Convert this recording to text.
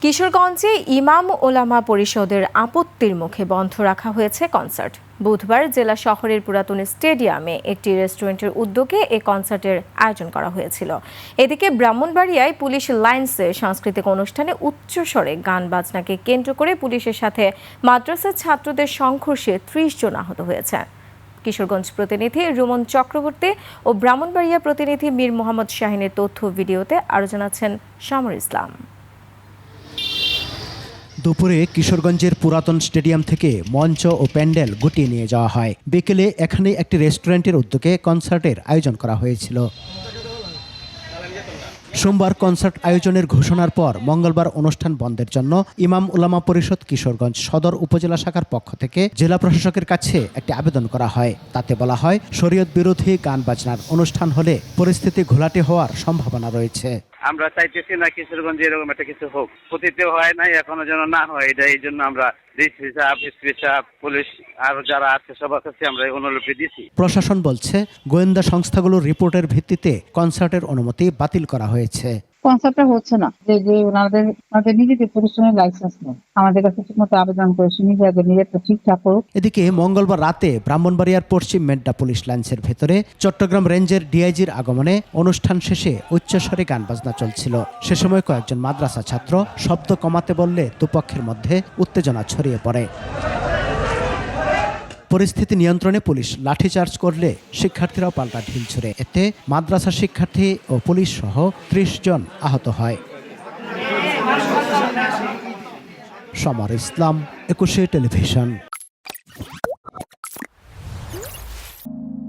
কিশোরগঞ্জে ইমাম ওলামা পরিষদের আপত্তির মুখে বন্ধ রাখা হয়েছে কনসার্ট। বুধবার জেলা শহরের পুরাতন স্টেডিয়ামে একটি রেস্টুরেন্টের উদ্যোগে এই কনসার্টের আয়োজন করা হয়েছিল। এদিকে ব্রাহ্মণবাড়িয়ায় পুলিশ লাইন্সে সাংস্কৃতিক অনুষ্ঠানে উচ্চস্বরে গান বাজনাকে কেন্দ্র করে পুলিশের সাথে মাদ্রাসার ছাত্রদের সংঘর্ষে ৩০ জন আহত হয়েছে। কিশোরগঞ্জ প্রতিনিধি রুমন চক্রবর্তী ও ব্রাহ্মণবাড়িয়া প্রতিনিধি মীর মোহাম্মদ শাহিনের তথ্য ভিডিওতে আরও জানাচ্ছেন শামর ইসলাম। দুপুরে কিশোরগঞ্জের পুরাতন স্টেডিয়াম থেকে মঞ্চ ও প্যান্ডেল গুটিয়ে নিয়ে যাওয়া হয়। বিকেলে এখানে একটি রেস্টুরেন্টের উদ্যোগে কনসার্টের আয়োজন করা হয়েছিল। সোমবার কনসার্ট আয়োজনের ঘোষণার পর মঙ্গলবার অনুষ্ঠান বন্ধের জন্য ইমাম উলামা পরিষদ কিশোরগঞ্জ সদর উপজেলা শাখার পক্ষ থেকে জেলা প্রশাসকের কাছে একটি আবেদন করা হয়। তাতে বলা হয়, শরীয়ত বিরোধী গান বাজনার অনুষ্ঠান হলে পরিস্থিতি ঘোলাটে হওয়ার সম্ভাবনা রয়েছে। আমরা চাইতেছি না কিশোরগঞ্জে এরকম একটা কিছু হোক, অতীতে হয় নাই, এখনো যেন না হয়। এই জন্য আমরা ডিসি সাহেব, এসপি সাহেব, পুলিশ আর যারা আছে সবার কাছে আমরা অনুলিপি দিয়েছি। প্রশাসন বলছে, গোয়েন্দা সংস্থাগুলোর রিপোর্টের ভিত্তিতে কনসার্টের অনুমতি বাতিল করা হয়েছে। কনসার্টটা হচ্ছে না, যে ওনাদের নিজেদের পরিশ্রমের লাইসেন্স নেই। আমাদের কাছে ঠিকমতো আবেদন করেছে, নিজেরটা ঠিকঠাক হোক। এদিকে মঙ্গলবার রাতে ব্রাহ্মণবাড়িয়ার পশ্চিম মেড্ডা পুলিশ লাইন্সের ভেতরে চট্টগ্রাম রেঞ্জের ডিআইজির আগমনে অনুষ্ঠান শেষে উচ্চস্বরে গান বাজনা চলছিল। সে সময় কয়েকজন মাদ্রাসা ছাত্র শব্দ কমাতে বললে দুপক্ষের মধ্যে উত্তেজনা ছড়িয়ে পড়ে। পরিস্থিতি নিয়ন্ত্রণে পুলিশ লাঠিচার্জ করলে শিক্ষার্থীরাও পাল্টা ঢিল ছুড়ে। এতে মাদ্রাসা শিক্ষার্থী ও পুলিশ সহ ৩০ জন আহত হয়। শামর ইসলাম, ২১ টেলিভিশন।